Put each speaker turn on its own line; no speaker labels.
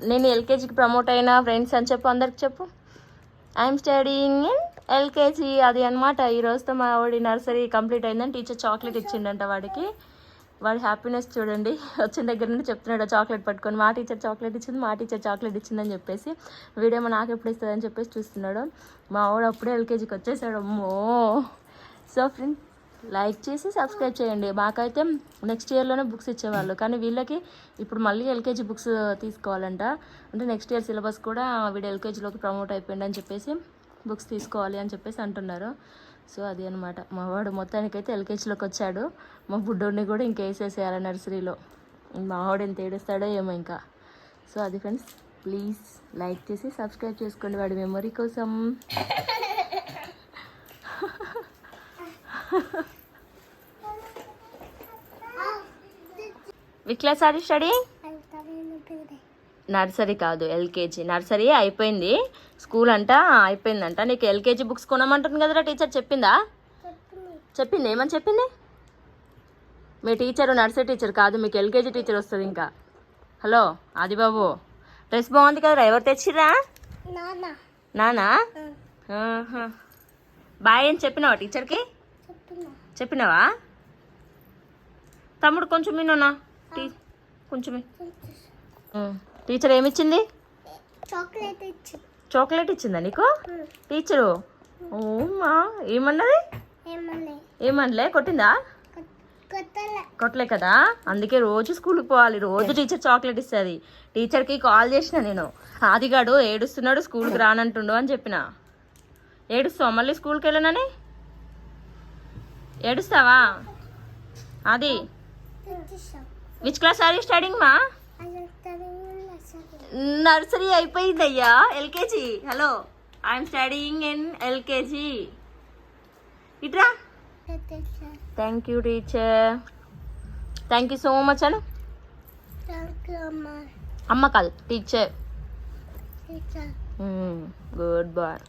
నేను ఎల్కేజీకి ప్రమోట్ అయినా ఫ్రెండ్స్ అని చెప్పు, అందరికి చెప్పు. I'm studying in LKG. అది అనమాట. ఈ రోజుతో మా వాడి నర్సరీ కంప్లీట్ అయిందని టీచర్ చాక్లెట్ ఇచ్చిండంట వాడికి. వాడి హ్యాపీనెస్ చూడండి. వచ్చిన దగ్గర నుండి చెప్తున్నాడు చాక్లెట్ పట్టుకొని, మా టీచర్ చాక్లెట్ ఇచ్చింది, మా టీచర్ చాక్లెట్ ఇచ్చిందని చెప్పేసి. వీడేమో నాకు ఎప్పుడు ఇస్తుందని చెప్పేసి చూస్తున్నాడు. మా వాడు అప్పుడే ఎల్కేజీకి వచ్చేసాడు. అమ్మో. సో ఫ్రెండ్స్, లైక్ చేసి సబ్స్క్రైబ్ చేయండి. మాకైతే నెక్స్ట్ ఇయర్లోనే బుక్స్ ఇచ్చేవాళ్ళు, కానీ వీళ్ళకి ఇప్పుడు మళ్ళీ ఎల్కేజీ బుక్స్ తీసుకోవాలంట. అంటే నెక్స్ట్ ఇయర్ సిలబస్ కూడా వీడు ఎల్కేజీలోకి ప్రమోట్ అయిపోయింది అని చెప్పేసి బుక్స్ తీసుకోవాలి అని చెప్పేసి అంటున్నారు. సో అది అనమాట. మా వాడు మొత్తానికైతే ఎల్కేజీలోకి వచ్చాడు. మా బుడ్డోడిని కూడా ఇంకా వేసేసేయాలి నర్సరీలో. మా వాడు ఎంత ఏడుస్తాడో ఏమో ఇంకా. సో అది ఫ్రెండ్స్, ప్లీజ్ లైక్ చేసి సబ్స్క్రైబ్ చేసుకోండి వాడి మెమరీ కోసం. Which class are you studying? Nursery కాదు, ఎల్కేజీ. నర్సరీ అయిపోయింది, స్కూల్ అంట అయిపోయిందంట. నీకు ఎల్కేజీ బుక్స్ కొనమంటుంది కదరా టీచర్. చెప్పిందా? చెప్పింది. ఏమని చెప్పింది? మీ టీచరు నర్సరీ టీచర్ కాదు, మీకు ఎల్కేజీ టీచర్ వస్తుంది ఇంకా. హలో ఆదిబాబు, డ్రెస్ బాగుంది కదరా, ఎవరు తెచ్చిర్రా? నానా. బాయ్ అని చెప్పినావా టీచర్కి? చెప్పినావా? తమ్ముడు కొంచెం వినోనా, కొంచెం. టీచర్ ఏమిచ్చింది? చాక్లెట్ ఇచ్చిందా నీకు టీచరు? ఓమ్మా, ఏమన్నది? ఏమనలే? కొట్టిందా? కొట్టలే కదా, అందుకే రోజు స్కూల్కి పోవాలి, రోజు టీచర్ చాక్లెట్ ఇస్తుంది. టీచర్కి కాల్ చేసిన నేను, ఆదిగాడు ఏడుస్తున్నాడు స్కూల్కి రానంటుండు అని చెప్పిన. ఏడుస్తావా మళ్ళీ స్కూల్కి వెళ్ళనని? ఏడుస్తావా? అది which class are you studying మా? నర్సరీ అయిపోయిందయ్యా, LKG. Hello, I'm studying in LKG. ఇట్రా. Thank you teacher, thank you so much Anu. అమ్మ కాదు, టీచర్. Good bye.